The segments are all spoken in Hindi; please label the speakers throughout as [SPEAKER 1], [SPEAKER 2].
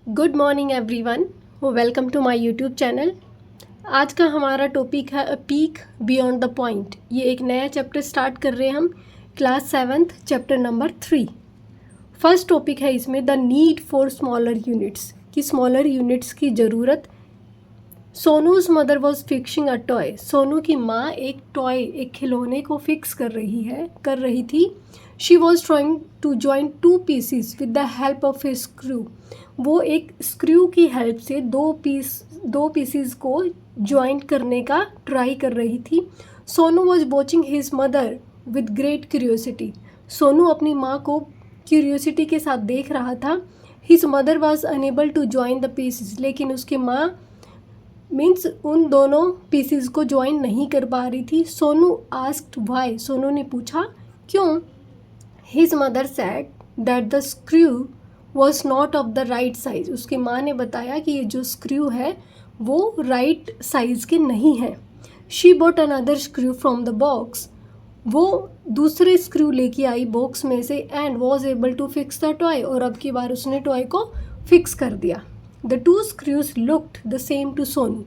[SPEAKER 1] Good morning everyone, welcome to my YouTube channel. आज का हमारा टॉपिक है a peek beyond the point. ये एक नया चैप्टर स्टार्ट कर रहे हैं हम, class 7th chapter number 3। First topic है इसमें the need for smaller units, कि स्मॉलर यूनिट्स की ज़रूरत। Sonu's mother was fixing a toy. Sonu की माँ एक खिलौने को फिक्स कर रही थी। She was trying to join 2 pieces with the help of A screw. वो एक स्क्रू की हेल्प से दो पीसीज को ज्वाइंट करने का ट्राई कर रही थी। Sonu was watching his mother with great curiosity. Sonu अपनी माँ को क्यूरियोसिटी के साथ देख रहा था। His mother was unable to join the pieces, लेकिन उसकी माँ मीन्स उन दोनों पीसीज को ज्वाइन नहीं कर पा रही थी। Sonu asked why. सोनू ने पूछा क्यों। His mother said that the screw was not of the right size. उसकी माँ ने बताया कि ये जो स्क्रू है वो राइट साइज़ के नहीं है। She bought another screw from the box. वो दूसरे स्क्रू लेके आई बॉक्स में से and was able to fix the toy. और अब की बार उसने टॉय को फिक्स कर दिया। The 2 screws looked the same to Sonu.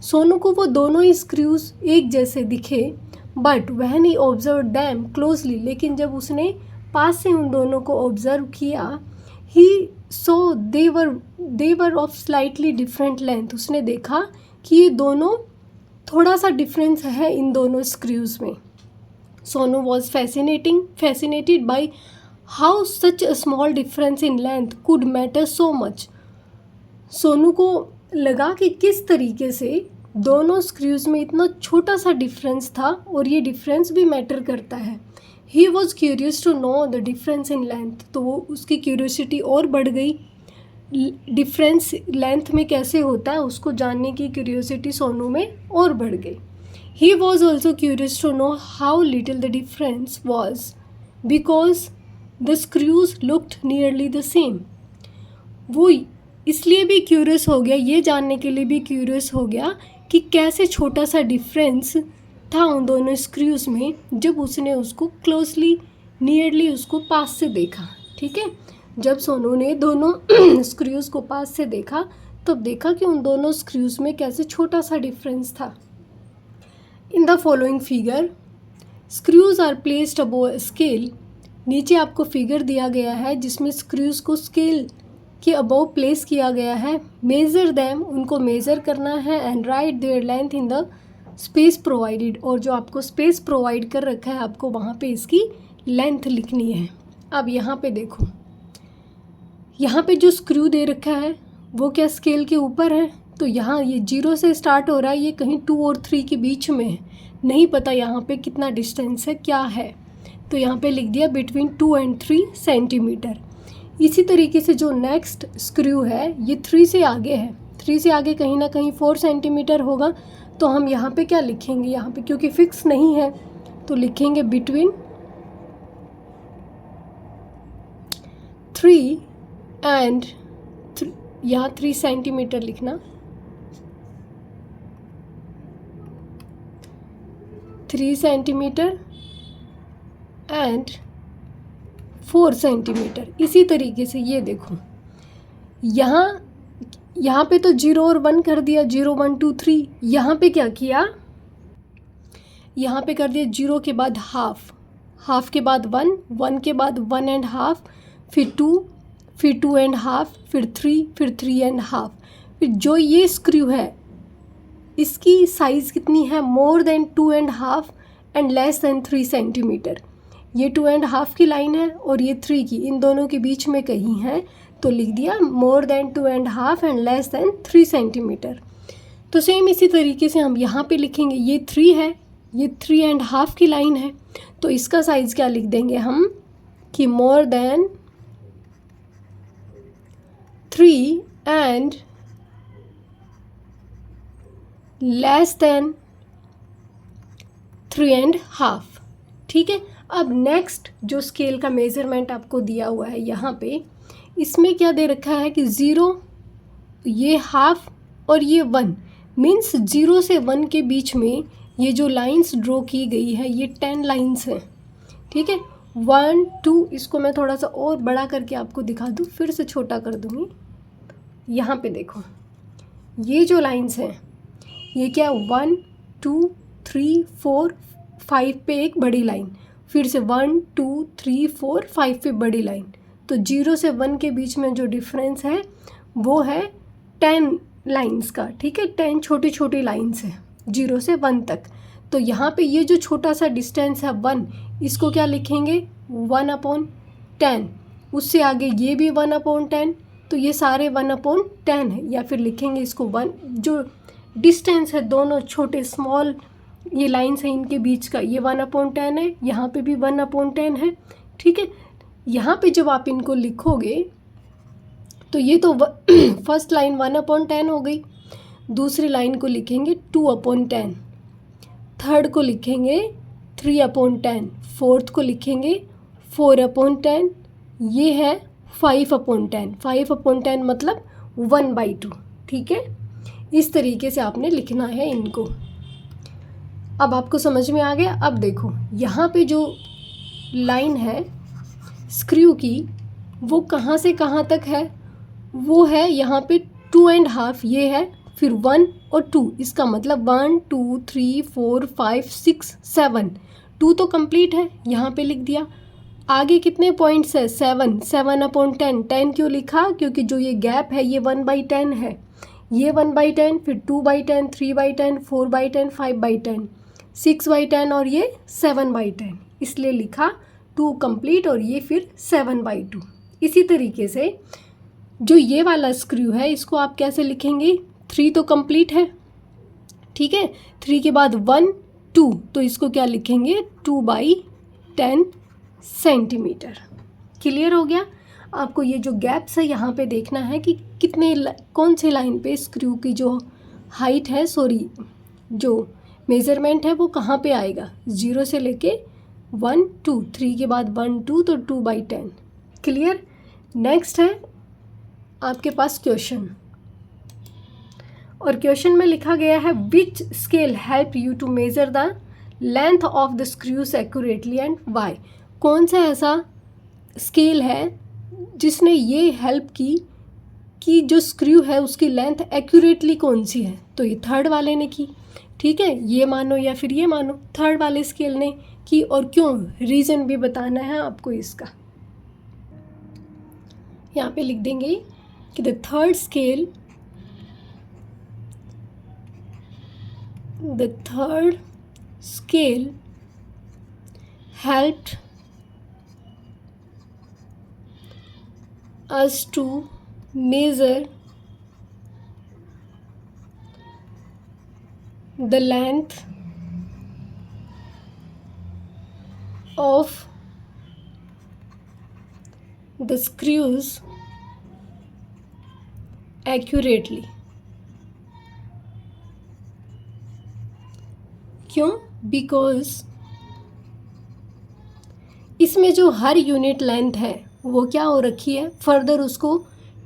[SPEAKER 1] Sonu को वो दोनों ही स्क्रूज एक जैसे दिखे, but when he observe them closely, लेकिन जब उसने पास से उन दोनों को ऑब्जर्व किया, he so they were of slightly different length. उसने देखा कि ये दोनों थोड़ा सा डिफरेंस है इन दोनों स्क्रूज में। Sonu was fascinated by how such a small difference in length could matter so much. Sonu को लगा कि किस तरीके से दोनों स्क्रूज में इतना छोटा सा डिफरेंस था और ये डिफरेंस भी मैटर करता है। He was curious to know the difference in length. तो वो उसकी क्यूरियोसिटी और बढ़ गई, डिफरेंस लेंथ में कैसे होता है उसको जानने की क्यूरियोसिटी सोनू में और बढ़ गई। He was also curious to know how little the difference was because the screws looked nearly the same. वो इसलिए भी क्यूरियस हो गया, ये जानने के लिए भी क्यूरियस हो गया कि कैसे छोटा सा डिफरेंस था उन दोनों स्क्रूज में, जब उसने उसको क्लोजली नियरली उसको पास से देखा। ठीक है, जब सोनू ने दोनों स्क्रूज को पास से देखा तब देखा कि उन दोनों स्क्रूज में कैसे छोटा सा डिफरेंस था। In the following figure screws are placed above scale. नीचे आपको फिगर दिया गया है जिसमें स्क्रूज को स्केल के अबोव प्लेस किया गया है। मेजर दैम, उनको मेज़र करना है and write their length in the space provided. और जो आपको स्पेस प्रोवाइड कर रखा है आपको वहाँ पे इसकी लेंथ लिखनी है। अब यहाँ पे देखो, यहाँ पे जो स्क्रू दे रखा है वो क्या स्केल के ऊपर है, तो यहाँ ये 0 से स्टार्ट हो रहा है, ये कहीं 2 और 3 के बीच में है। नहीं पता यहाँ पे कितना डिस्टेंस है, क्या है, तो यहाँ पे लिख दिया बिटवीन 2 and 3 सेंटीमीटर। इसी तरीके से जो नेक्स्ट स्क्रू है ये 3 से आगे है, 3 से आगे कहीं ना कहीं 4 सेंटीमीटर होगा। तो हम यहाँ पे क्या लिखेंगे, यहाँ पे क्योंकि फिक्स नहीं है तो लिखेंगे बिटवीन 3 एंड यहाँ 3 सेंटीमीटर लिखना, 3 सेंटीमीटर एंड 4 सेंटीमीटर। इसी तरीके से ये देखो, यहाँ पे तो 0 और 1 कर दिया, 0 1 2 3। यहाँ पे क्या किया, यहाँ पे कर दिया 0 के बाद हाफ, हाफ के बाद 1, 1 के बाद 1 and half, फिर 2, फिर 2 and half, फिर 3, फिर 3 and half। फिर जो ये स्क्रू है इसकी साइज़ कितनी है, more than 2 and half and less than 3 centimetre. ये 2 and half की लाइन है और ये 3 की, इन दोनों के बीच में कहीं है, तो लिख दिया more than 2 and half and less than 3 centimetre. तो सेम इसी तरीके से हम यहाँ पे लिखेंगे, ये 3 है, ये 3 and half की लाइन है, तो इसका साइज़ क्या लिख देंगे हम कि more than 3 and less than 3 and half। ठीक है, अब नेक्स्ट जो स्केल का मेज़रमेंट आपको दिया हुआ है यहाँ पे, इसमें क्या दे रखा है कि 0, ये हाफ और ये 1, मीन्स 0 से 1 के बीच में ये जो लाइंस ड्रॉ की गई है ये 10 लाइंस हैं। ठीक है, 1 2, इसको मैं थोड़ा सा और बड़ा करके आपको दिखा दूँ, फिर से छोटा कर दूँगी। यहाँ पे देखो, ये जो लाइंस हैं ये क्या, 1 2 3 4 5 पे एक बड़ी लाइन, फिर से 1 2 3 4 5 पे बड़ी लाइन। तो 0 से 1 के बीच में जो डिफरेंस है वो है 10 लाइंस का, ठीक है। 10 छोटी छोटी लाइंस है 0 से 1 तक। तो यहाँ पे ये जो छोटा सा डिस्टेंस है 1, इसको क्या लिखेंगे, 1/10। उससे आगे ये भी 1/10, तो ये सारे 1/10 है, या फिर लिखेंगे इसको 1, जो डिस्टेंस है दोनों छोटे स्मॉल ये लाइंस हैं इनके बीच का, ये 1/10 है, यहाँ पे भी 1/10 है, ठीक है। यहाँ पे जब आप इनको लिखोगे तो ये तो फर्स्ट लाइन 1/10 हो गई, दूसरी लाइन को लिखेंगे 2/10, थर्ड को लिखेंगे 3/10, फोर्थ को लिखेंगे 4/10, ये है 5/10। 5/10 मतलब 1/2, ठीक है। इस तरीके से आपने लिखना है इनको। अब आपको समझ में आ गया। अब देखो यहाँ पे जो लाइन है स्क्रू की वो कहाँ से कहाँ तक है, वो है यहाँ पे 2.5 ये है, फिर 1 और 2, इसका मतलब 1 2 3 4 5 6 7, 2 तो कंप्लीट है, यहाँ पे लिख दिया। आगे कितने पॉइंट्स है, 7, 7/10। 10 क्यों लिखा, क्योंकि जो ये गैप है ये 1/10 है, ये 1/10, फिर 2/10, 3/10, 4/10, 5/10, 6/10 और ये 7/10, इसलिए लिखा 2 कंप्लीट और ये फिर 7/2। इसी तरीके से जो ये वाला स्क्रू है इसको आप कैसे लिखेंगे, 3 तो कंप्लीट है, ठीक है, 3 के बाद 1 2, तो इसको क्या लिखेंगे 2/10 सेंटीमीटर। क्लियर हो गया। आपको ये जो गैप्स है यहाँ पे देखना है कि कितने कौन से लाइन पे स्क्रू की जो हाइट है, जो मेज़रमेंट है वो कहाँ पे आएगा, 0 से लेके 1 2, 3 के बाद 1 2, तो 2/10। क्लियर। नेक्स्ट है आपके पास क्वेश्चन, और क्वेश्चन में लिखा गया है which scale help you to measure the length of the screws accurately and why. कौन सा ऐसा स्केल है जिसने ये हेल्प की कि जो स्क्रू है उसकी लेंथ एक्यूरेटली कौन सी है, तो ये थर्ड वाले ने की, ठीक है। ये मानो या फिर ये मानो, थर्ड वाले स्केल ने की, और क्यों, रीज़न भी बताना है आपको इसका। यहाँ पे लिख देंगे कि the third scale helped us to measure the length of the screws accurately। क्यों, बिकॉज इसमें जो हर यूनिट लेंथ है वो क्या हो रखी है, फर्दर उसको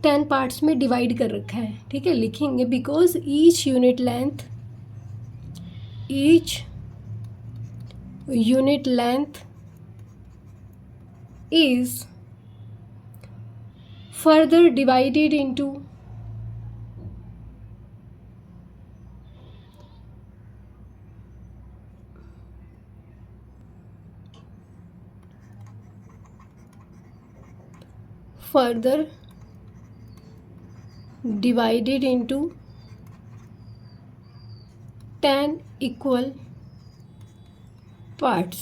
[SPEAKER 1] 10 पार्ट्स में डिवाइड कर रखा है, ठीक है। लिखेंगे because each unit length is further divided into further divided into 10 equal parts,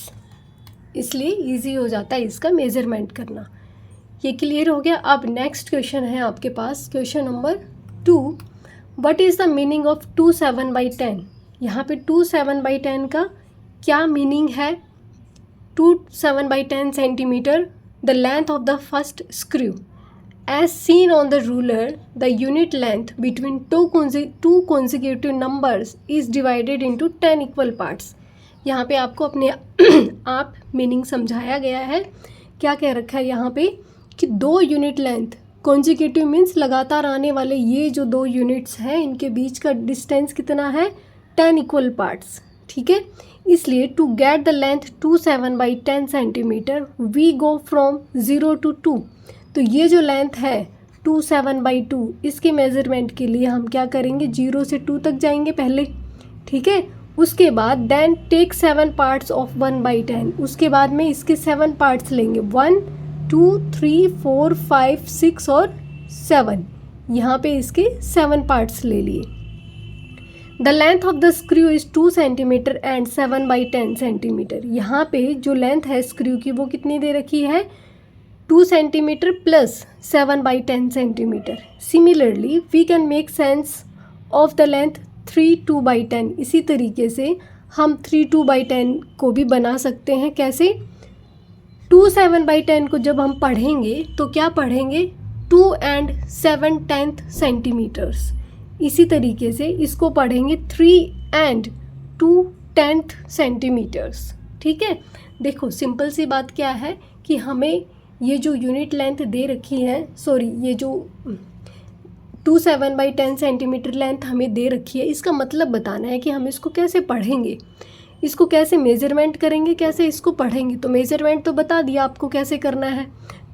[SPEAKER 1] इसलिए इजी हो जाता है इसका मेज़रमेंट करना। ये क्लियर हो गया। अब नेक्स्ट क्वेश्चन है आपके पास, question number 2, what is the meaning of 2 7/10। यहाँ पे 2 7/10 का क्या मीनिंग है, 2 7/10 centimetre the length of the first screw. As seen on the ruler, the unit length between two consecutive numbers is divided into 10 equal parts. यहाँ पे आपको अपने आप मीनिंग समझाया गया है। क्या कह रखा है यहाँ पे कि 2 यूनिट लेंथ, कॉन्जिक्यूटिव मीन्स लगातार आने वाले ये जो 2 यूनिट्स हैं इनके बीच का डिस्टेंस कितना है, 10 इक्वल पार्ट्स, ठीक है। इसलिए to get the length 2 7/10 centimetre we go from 0 to 2। तो ये जो लेंथ है 2 27/2, इसके मेज़रमेंट के लिए हम क्या करेंगे, 0 से 2 तक जाएंगे पहले, ठीक है। उसके बाद देन टेक 7 पार्ट्स ऑफ 1/10, उसके बाद में इसके 7 पार्ट्स लेंगे, 1 2 3 4 5 6 और 7, यहाँ पे इसके 7 पार्ट्स ले लिए। The length of the screw is 2 centimetre and 7/10 centimetre, यहाँ पे जो लेंथ है स्क्रू की वो कितनी दे रखी है, 2 centimetre plus 7/10 centimetre. Similarly we can make sense of the length 3 2/10, इसी तरीके से हम 3 2/10 को भी बना सकते हैं। कैसे, 2 7/10 को जब हम पढ़ेंगे तो क्या पढ़ेंगे, 2 and 7/10 सेंटीमीटर्स। इसी तरीके से इसको पढ़ेंगे 3 and 2/10 सेंटीमीटर्स, ठीक है। देखो सिंपल सी बात क्या है कि हमें ये जो यूनिट लेंथ दे रखी है, सॉरी ये जो 2 7/10 सेंटीमीटर लेंथ हमें दे रखी है, इसका मतलब बताना है कि हम इसको कैसे पढ़ेंगे, इसको कैसे मेज़रमेंट करेंगे, कैसे इसको पढ़ेंगे। तो मेज़रमेंट तो बता दिया आपको कैसे करना है,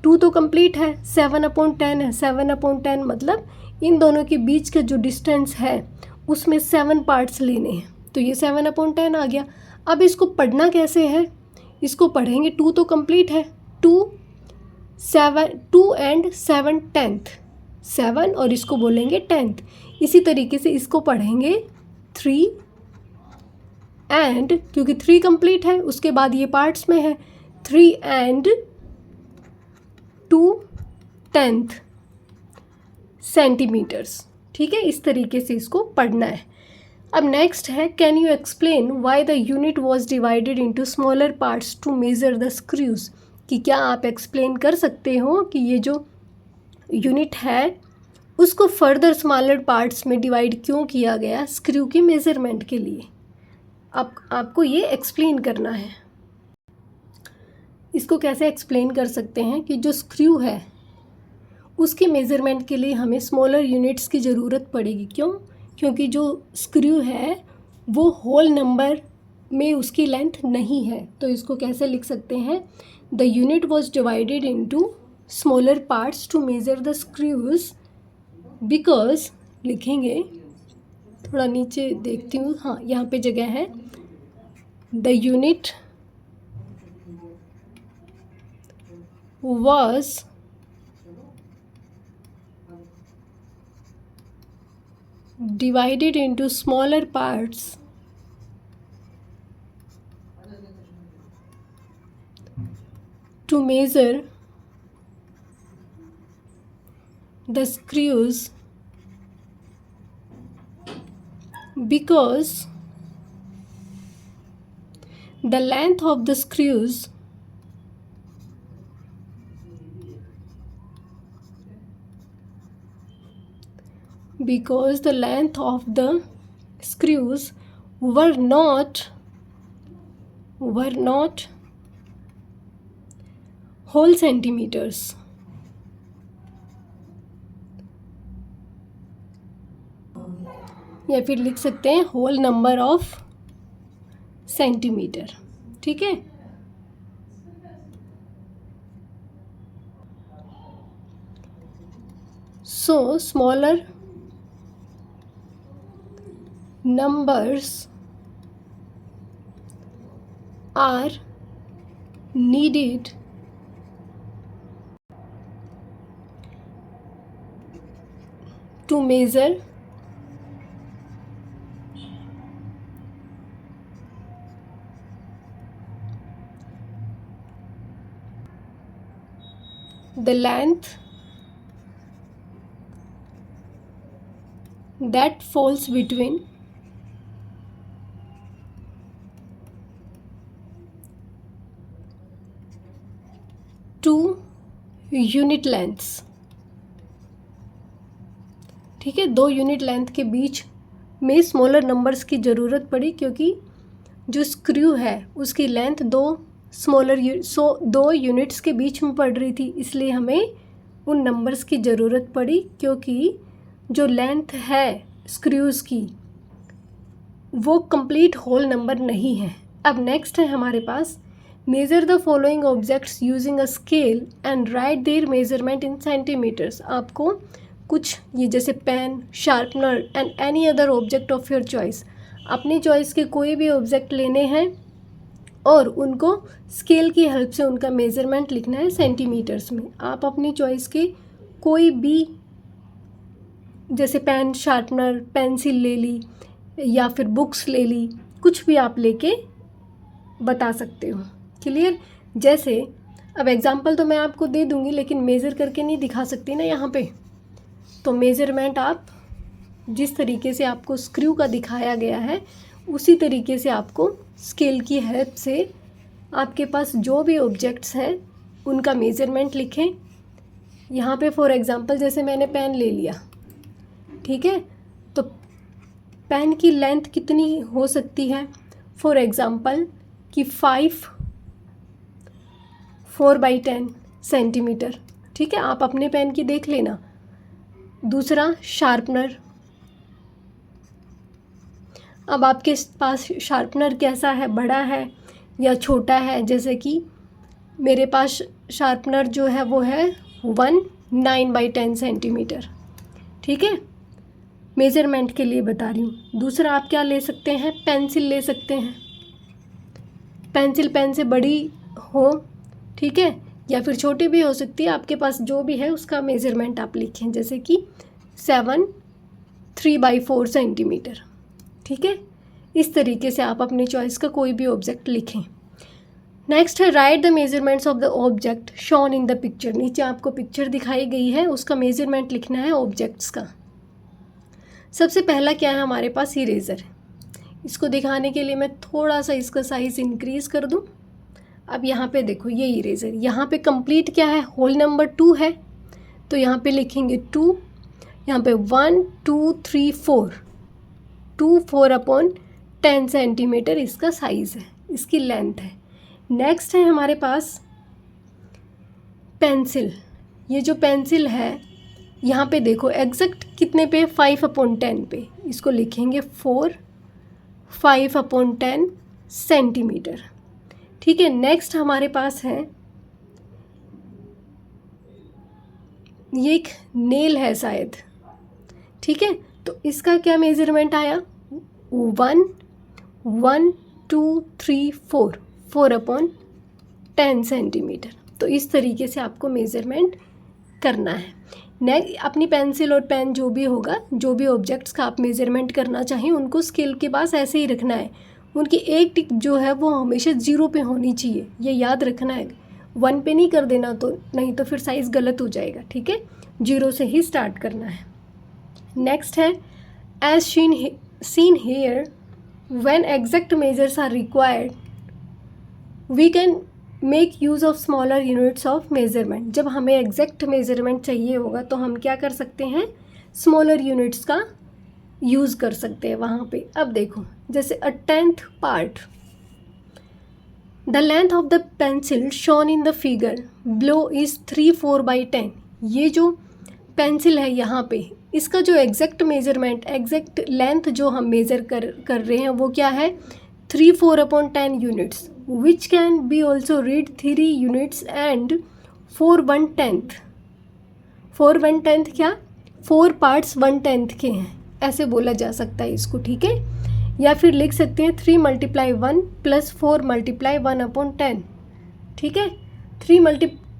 [SPEAKER 1] 2 तो कंप्लीट है, 7/10 है, 7/10 मतलब इन दोनों के बीच का जो डिस्टेंस है उसमें 7 पार्ट्स लेने हैं, तो ये 7/10 आ गया। अब इसको पढ़ना कैसे है, इसको पढ़ेंगे, 2 तो कंप्लीट है, 2 and 7/10, 7 और इसको बोलेंगे 10th। इसी तरीके से इसको पढ़ेंगे 3 and, क्योंकि 3 कंप्लीट है, उसके बाद ये पार्ट्स में है, 3 and 2/10 सेंटीमीटर्स, ठीक है। इस तरीके से इसको पढ़ना है। अब नेक्स्ट है, can you explain why the unit was divided into smaller parts to measure the screws, कि क्या आप एक्सप्लेन कर सकते हो कि ये जो यूनिट है उसको फर्दर स्मॉलर पार्ट्स में डिवाइड क्यों किया गया स्क्रू की मेज़रमेंट के लिए। आपको ये एक्सप्लेन करना है। इसको कैसे एक्सप्लेन कर सकते हैं कि जो स्क्रू है उसकी मेज़रमेंट के लिए हमें स्मॉलर यूनिट्स की ज़रूरत पड़ेगी। क्यों, क्योंकि जो स्क्रू है वो होल नंबर में उसकी लेंथ नहीं है। तो इसको कैसे लिख सकते हैं, the unit was divided into smaller parts to measure the screws, because लिखेंगे, थोड़ा नीचे देखती हूँ, हाँ यहाँ पे जगह है, the unit was divided into smaller parts to measure the screws, because the length of the screws were not whole centimeters. या फिर लिख सकते हैं होल नंबर ऑफ सेंटीमीटर, ठीक है। So smaller numbers are needed to measure the length that falls between two unit lengths, ठीक है। 2 यूनिट लेंथ के बीच में स्मॉलर नंबर्स की ज़रूरत पड़ी, क्योंकि जो स्क्रू है उसकी लेंथ 2 यूनिट्स के बीच में पड़ रही थी, इसलिए हमें उन नंबर्स की ज़रूरत पड़ी, क्योंकि जो लेंथ है स्क्रूज़ की वो कंप्लीट होल नंबर नहीं है। अब नेक्स्ट है हमारे पास, measure the following objects using a scale and write their measurement in centimetres. आपको कुछ ये जैसे pen, sharpener and any other object of your choice, अपनी चॉइस के कोई भी ऑब्जेक्ट लेने हैं और उनको स्केल की हेल्प से उनका मेज़रमेंट लिखना है सेंटीमीटर्स में। आप अपनी चॉइस के कोई भी जैसे पेन, शार्पनर, पेंसिल ले ली या फिर बुक्स ले ली, कुछ भी आप लेके बता सकते हो। क्लियर? जैसे अब एग्जांपल तो मैं आपको दे दूंगी लेकिन मेज़र करके नहीं दिखा सकती ना यहाँ पे, तो मेज़रमेंट आप जिस तरीके से आपको स्क्रू का दिखाया गया है उसी तरीके से आपको स्केल की हेल्प से आपके पास जो भी ऑब्जेक्ट्स हैं उनका मेज़रमेंट लिखें। यहाँ पे फॉर एग्ज़ाम्पल जैसे मैंने पेन ले लिया, ठीक है, तो पेन की लेंथ कितनी हो सकती है? फॉर एग्ज़ाम्पल कि 4/10 सेंटीमीटर, ठीक है, आप अपने पेन की देख लेना। दूसरा शार्पनर, अब आपके पास शार्पनर कैसा है, बड़ा है या छोटा है? जैसे कि मेरे पास शार्पनर जो है वो है 9/10 सेंटीमीटर, ठीक है, मेज़रमेंट के लिए बता रही हूँ। दूसरा आप क्या ले सकते हैं? पेंसिल ले सकते हैं। पेंसिल पेन से बड़ी हो, ठीक है, या फिर छोटी भी हो सकती है, आपके पास जो भी है उसका मेज़रमेंट आप लिखें, जैसे कि 3/4 सेंटीमीटर, ठीक है। इस तरीके से आप अपनी चॉइस का कोई भी ऑब्जेक्ट लिखें। नेक्स्ट है right the measurements of the object shown in the picture. नीचे आपको पिक्चर दिखाई गई है, उसका मेजरमेंट लिखना है ऑब्जेक्ट्स का। सबसे पहला क्या है हमारे पास? इरेज़र। इसको दिखाने के लिए मैं थोड़ा सा इसका साइज़ इंक्रीज़ कर दूं। अब यहाँ पे देखो ये इरेज़र, यहाँ पे कंप्लीट क्या है? होल नंबर 2 है, तो यहाँ पे लिखेंगे 2, यहाँ पे 1 2 3 4, 2 4/10 सेंटीमीटर इसका साइज़ है, इसकी लेंथ है। नेक्स्ट है हमारे पास पेंसिल। ये जो पेंसिल है यहाँ पे देखो एग्जैक्ट कितने पे? 5/10 पे। इसको लिखेंगे 5/10 सेंटीमीटर, ठीक है। नेक्स्ट हमारे पास है ये एक नेल है शायद, ठीक है, तो इसका क्या मेजरमेंट आया? 1 1 2 3 4, 4/10 सेंटीमीटर। तो इस तरीके से आपको मेज़रमेंट करना है। नेक्स्ट अपनी पेंसिल और पेन जो भी होगा, जो भी ऑब्जेक्ट्स का आप मेज़रमेंट करना चाहें उनको स्केल के पास ऐसे ही रखना है। उनकी एक टिक जो है वो हमेशा 0 पे होनी चाहिए, ये याद रखना है। 1 पे नहीं कर देना, तो नहीं तो फिर साइज़ गलत हो जाएगा, ठीक है। 0 से ही स्टार्ट करना है। नेक्स्ट है as seen here when exact measures are required we can make use of smaller units of measurement. जब हमें एग्जैक्ट मेज़रमेंट चाहिए होगा तो हम क्या कर सकते हैं? स्मॉलर यूनिट्स का यूज़ कर सकते हैं वहाँ पे। अब देखो जैसे 1/10 part, the length of the pencil shown in the figure below is 3/4/10। ये जो पेंसिल है यहाँ पे, इसका जो एग्जैक्ट मेज़रमेंट, एग्जैक्ट लेंथ जो हम मेज़र कर रहे हैं वो क्या है? 3/4/10 units, which can be also read 3 units and 4/10। 4/10 क्या? 4 पार्ट्स 1/10 के हैं, ऐसे बोला जा सकता है इसको, ठीक है। या फिर लिख सकते हैं 3 × 1 + 4 × 1/10, ठीक है।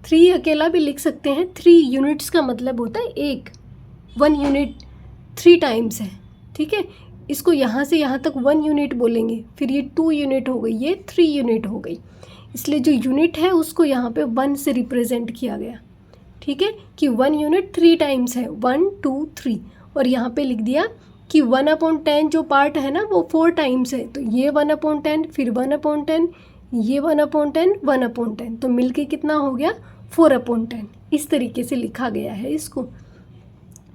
[SPEAKER 1] 3 अकेला भी लिख सकते हैं। 3 यूनिट्स का मतलब होता है 1 यूनिट 3 टाइम्स है, ठीक है। इसको यहाँ से यहाँ तक 1 यूनिट बोलेंगे, फिर ये 2 यूनिट हो गई, ये 3 यूनिट हो गई। इसलिए जो यूनिट है उसको यहाँ पे 1 से रिप्रेजेंट किया गया, ठीक है, कि 1 यूनिट 3 टाइम्स है, 1 2 3। और यहाँ पे लिख दिया कि 1/10 जो पार्ट है ना वो 4 टाइम्स है, तो ये 1/10, फिर 1/10, ये 1/10, 1/10, तो मिलके कितना हो गया? 4/10। इस तरीके से लिखा गया है इसको,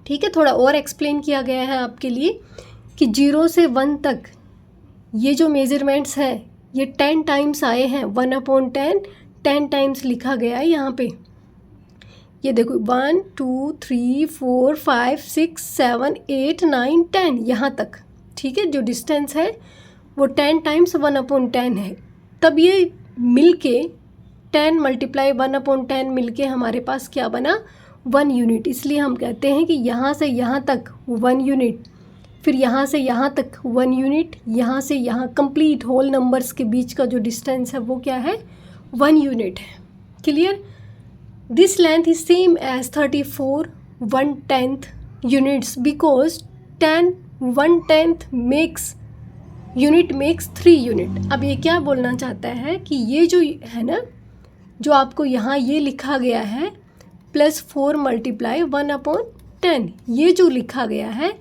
[SPEAKER 1] ठीक है। थोड़ा और एक्सप्लेन किया गया है आपके लिए कि 0 से 1 तक ये जो मेजरमेंट्स हैं ये 10 टाइम्स आए हैं। 1/10 10 टाइम्स लिखा गया है यहाँ पे। ये देखो 1 2 3 4 5 6 7 8 9 10 यहाँ तक, ठीक है। जो डिस्टेंस है वो 10 टाइम्स 1/10 है, तब ये मिल के 10 मल्टीप्लाई 1/10 मिल के हमारे पास क्या बना 1 यूनिट। इसलिए हम कहते हैं कि यहाँ से यहाँ तक 1 यूनिट, फिर यहाँ से यहाँ तक 1 यूनिट, यहाँ से यहाँ कंप्लीट होल नंबर्स के बीच का जो डिस्टेंस है वो क्या है 1 यूनिट है। Clear. This length is same as 34 1/10 units because 10 1/10 makes unit makes 3 unit. अब ये क्या बोलना चाहता है कि ये जो है ना, जो आपको यहाँ ये लिखा गया है +4 मल्टीप्लाई 1/10, ये जो लिखा गया है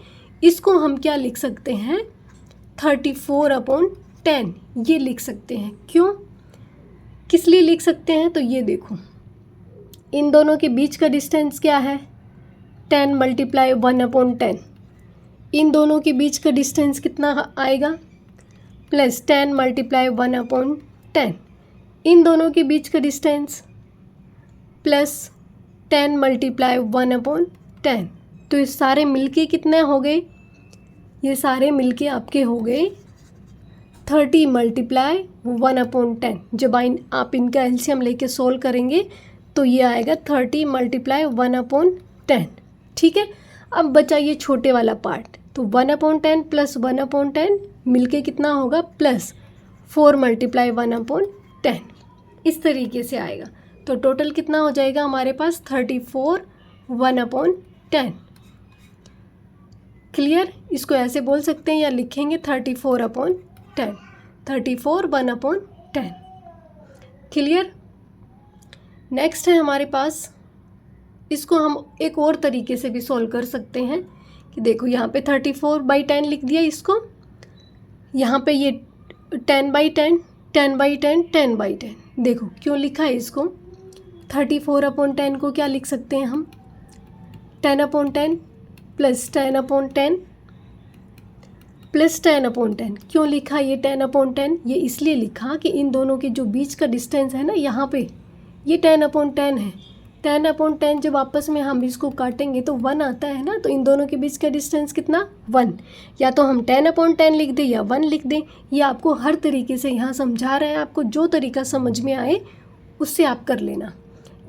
[SPEAKER 1] इसको हम क्या लिख सकते हैं 34/10 ये लिख सकते हैं। क्यों, किस लिए लिख सकते हैं, तो ये देखो इन दोनों के बीच का डिस्टेंस क्या है 10 मल्टीप्लाई 1/10, इन दोनों के बीच का डिस्टेंस कितना आएगा +10 मल्टीप्लाई 1/10, इन दोनों के बीच का डिस्टेंस +10 मल्टीप्लाई 1/10। तो ये सारे मिलके कितने हो गए, ये सारे मिलके आपके हो गए 30 मल्टीप्लाई 1/10। जब आप इनका एलसीएम लेके सोल्व करेंगे तो ये आएगा 30 मल्टीप्लाई 1/10। ठीक है। अब बचा ये छोटे वाला पार्ट, तो 1/10 + 1/10 मिलके कितना होगा +4 मल्टीप्लाई 1/10, इस तरीके से आएगा। तो टोटल कितना हो जाएगा हमारे पास 34 1/10। क्लियर। इसको ऐसे बोल सकते हैं या लिखेंगे 34/10, 34 1/10। क्लियर। नेक्स्ट है हमारे पास, इसको हम एक और तरीके से भी सॉल्व कर सकते हैं कि देखो यहाँ पे 34/10 लिख दिया इसको, यहाँ पे ये 10/10 10/10 10/10। देखो क्यों लिखा है इसको 34/10 को क्या लिख सकते हैं हम 10/10 + 10/10 + 10/10। क्यों लिखा ये 10/10, ये इसलिए लिखा कि इन दोनों के जो बीच का डिस्टेंस है ना, यहाँ पे ये 10/10 है। 10/10 जब आपस में हम इसको काटेंगे तो 1 आता है ना, तो इन दोनों के बीच का डिस्टेंस कितना 1। या तो हम 10/10 लिख दें या 1 लिख दें, ये आपको हर तरीके से यहाँ समझा रहे हैं, आपको जो तरीका समझ में आए उससे आप कर लेना।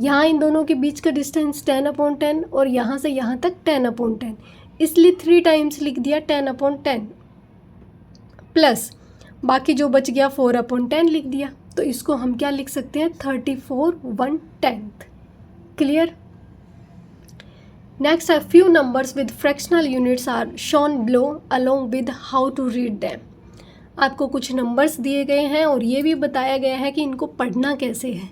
[SPEAKER 1] यहाँ इन दोनों के बीच का डिस्टेंस 10/10 और यहाँ से यहाँ तक 10/10, इसलिए 3 टाइम्स लिख दिया 10/10 प्लस बाकी जो बच गया 4/10 लिख दिया। तो इसको हम क्या लिख सकते हैं 34 1/10। Clear. Next, a few numbers with fractional units are shown below along with how to read them। आपको कुछ नंबर्स दिए गए हैं और ये भी बताया गया है कि इनको पढ़ना कैसे है।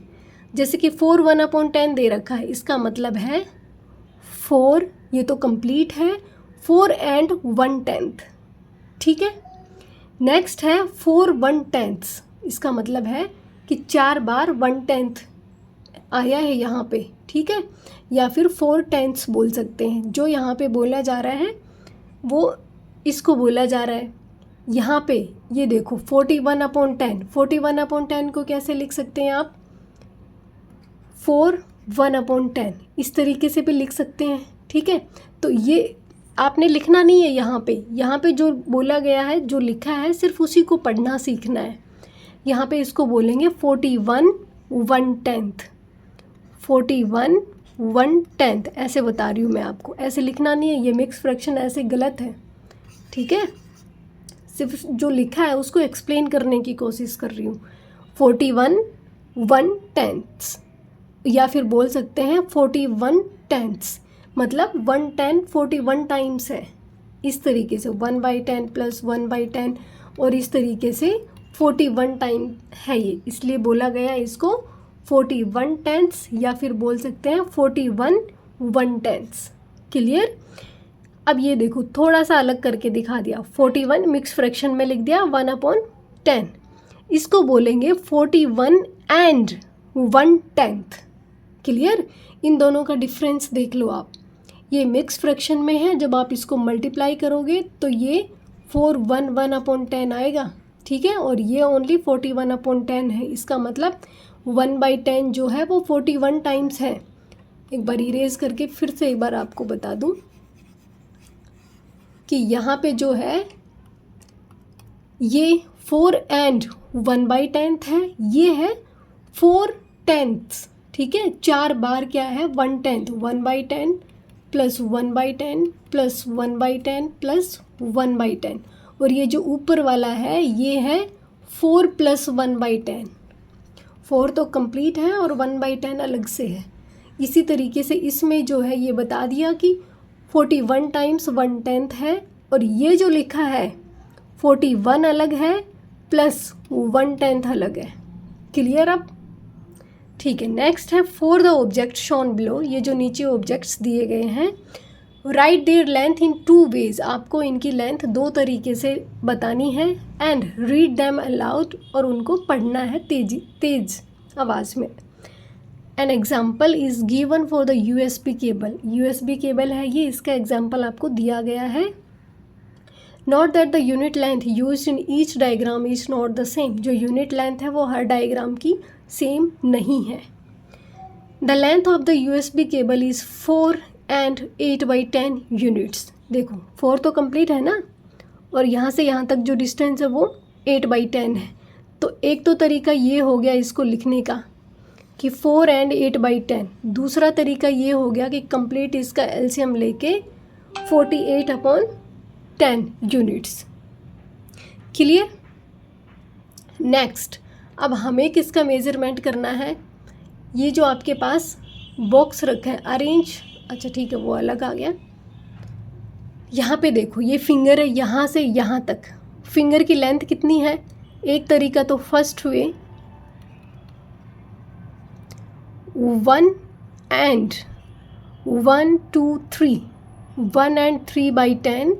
[SPEAKER 1] जैसे कि 4 1/10 दे रखा है, इसका मतलब है 4, ये तो कंप्लीट है, 4 and 1/10। ठीक है। नेक्स्ट है 4 1/10, इसका मतलब है कि 4 बार 1/10 आया है यहाँ पे। ठीक है। या फिर 4/10 बोल सकते हैं, जो यहाँ पे बोला जा रहा है वो इसको बोला जा रहा है। यहाँ पे ये देखो 41/10, 41/10 को कैसे लिख सकते हैं आप 4 1/10, इस तरीके से भी लिख सकते हैं। ठीक है। तो ये आपने लिखना नहीं है यहाँ पे जो बोला गया है, जो लिखा है, सिर्फ उसी को पढ़ना सीखना है। यहाँ पे इसको बोलेंगे 41 1/10, 41 1/10, ऐसे बता रही हूँ मैं आपको, ऐसे लिखना नहीं है, ये मिक्स फ्रैक्शन ऐसे गलत है। ठीक है। सिर्फ जो लिखा है उसको एक्सप्लेन करने की कोशिश कर रही हूँ। 41 1/10 या फिर बोल सकते हैं 41/10, मतलब 1/10 41 टाइम्स है, इस तरीके से 1/10 + 1/10 और इस तरीके से 41 टाइम है ये, इसलिए बोला गया इसको 41/10 या फिर बोल सकते हैं 41 1/10। क्लियर। अब ये देखो थोड़ा सा अलग करके दिखा दिया, 41 मिक्स फ्रैक्शन में लिख दिया 1/10, इसको बोलेंगे 41 and 1/10। क्लियर। इन दोनों का डिफरेंस देख लो आप, ये मिक्स फ्रैक्शन में है, जब आप इसको मल्टीप्लाई करोगे तो ये 4/1 आएगा। ठीक है। और ये ओनली 41/10 है, इसका मतलब 1/10 जो है वो 41 टाइम्स है। एक बार इरेज करके फिर से एक बार आपको बता दूं कि यहाँ पे जो है ये 4 and 1/10 है, ये है 4/10, ठीक है। 4 बार क्या है 1/10, 1/10 प्लस 1/10 प्लस 1/10 प्लस 1/10, और ये जो ऊपर वाला है ये है 4 प्लस 1/10। 4 तो कंप्लीट है और 1/10 अलग से है। इसी तरीके से इसमें जो है ये बता दिया कि 41 टाइम्स 1/10 है, और ये जो लिखा है 41 अलग है प्लस 1/10 अलग है। क्लियर अब? ठीक है। नेक्स्ट है for the object shown below, ये जो नीचे ऑब्जेक्ट्स दिए गए हैं, write their length in 2 ways, आपको इनकी लेंथ 2 तरीके से बतानी है, एंड रीड देम अलाउड, और उनको पढ़ना है तेज आवाज़ में। An example is given for the USB cable, USB cable है ये, इसका एग्जाम्पल आपको दिया गया है। Note that the unit length use in each diagram is not the same, जो यूनिट लेंथ है वो हर डायग्राम की सेम नहीं है। The length of the USB cable is 4 and 8/10 units. देखो 4 तो कंप्लीट है ना, और यहाँ से यहाँ तक जो डिस्टेंस है वो 8/10 है। तो एक तो तरीका ये हो गया इसको लिखने का कि 4 एंड 8/10। दूसरा तरीका ये हो गया कि कंप्लीट इसका LCM लेके 48/10 यूनिट्स। क्लियर? नेक्स्ट, अब हमें किसका मेज़रमेंट करना है? ये जो आपके पास बॉक्स रखा है अरेंज, अच्छा ठीक है वो अलग आ गया। यहाँ पे देखो ये फिंगर है, यहाँ से यहाँ तक फिंगर की लेंथ कितनी है? एक तरीका तो first way 1 and 1 2 3 1 and 3/10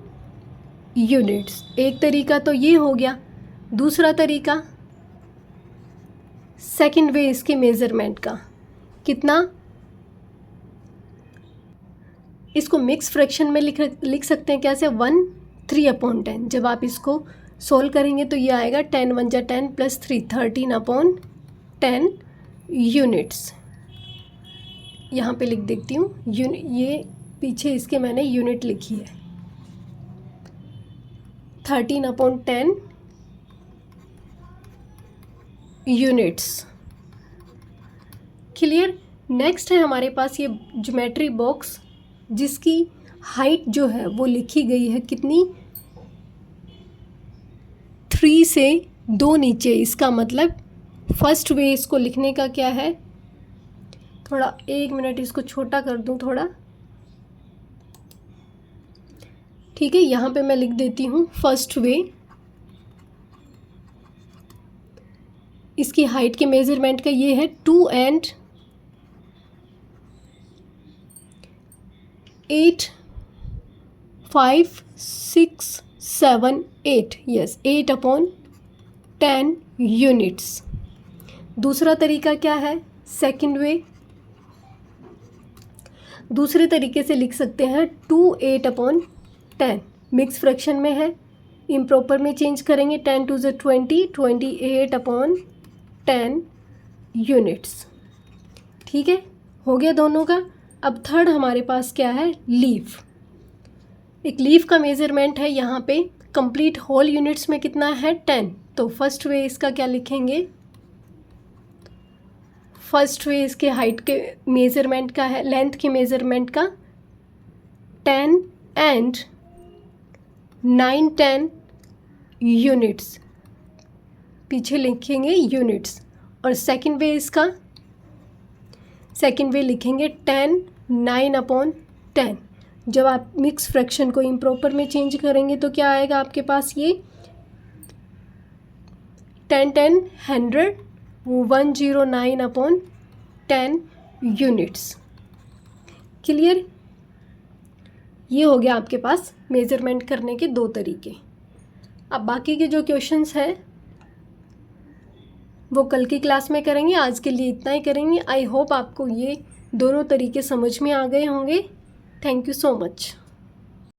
[SPEAKER 1] units. एक तरीका तो ये हो गया। दूसरा तरीका सेकंड वे इसके मेज़रमेंट का कितना, इसको मिक्स फ्रैक्शन में लिख सकते हैं कैसे, 1 3/10। जब आप इसको सोल्व करेंगे तो ये आएगा 10 1 जा 10 प्लस 3 13/10 यूनिट्स। यहाँ पे लिख देती हूँ ये पीछे इसके मैंने यूनिट लिखी है 13/10 यूनिट्स। क्लियर? नेक्स्ट है हमारे पास ये ज्योमेट्री बॉक्स, जिसकी हाइट जो है वो लिखी गई है कितनी, 3 से 2 नीचे। इसका मतलब फर्स्ट वे इसको लिखने का क्या है, थोड़ा 1 मिनट इसको छोटा कर दूं थोड़ा, ठीक है। यहाँ पे मैं लिख देती हूँ फर्स्ट वे, इसकी हाइट के मेज़रमेंट का ये है 2 and 8 5 6 7 8, यस 8/10 यूनिट्स। दूसरा तरीका क्या है, सेकंड वे, दूसरे तरीके से लिख सकते हैं 2 8/10, मिक्स फ्रैक्शन में है, इम्प्रॉपर में चेंज करेंगे 10 2 ज़ 20 28/10 यूनिट्स। ठीक है, हो गया दोनों का। अब थर्ड हमारे पास क्या है, लीफ। एक लीफ का मेज़रमेंट है यहाँ पे, कंप्लीट होल यूनिट्स में कितना है 10। तो फर्स्ट वे इसका क्या लिखेंगे, फर्स्ट वे इसके हाइट के मेज़रमेंट का है, लेंथ के मेज़रमेंट का 10 and 9 10 यूनिट्स, पीछे लिखेंगे यूनिट्स। और सेकंड वे इसका, सेकंड वे लिखेंगे 10 9/10। जब आप मिक्स फ्रैक्शन को इम्प्रॉपर में चेंज करेंगे तो क्या आएगा आपके पास, ये 10 10 100 109/10 यूनिट्स। क्लियर? ये हो गया आपके पास मेज़रमेंट करने के 2 तरीके। अब बाकी के जो क्वेश्चंस हैं वो कल की क्लास में करेंगे, आज के लिए इतना ही करेंगे। आई होप आपको ये दोनों तरीके समझ में आ गए होंगे। Thank you so much.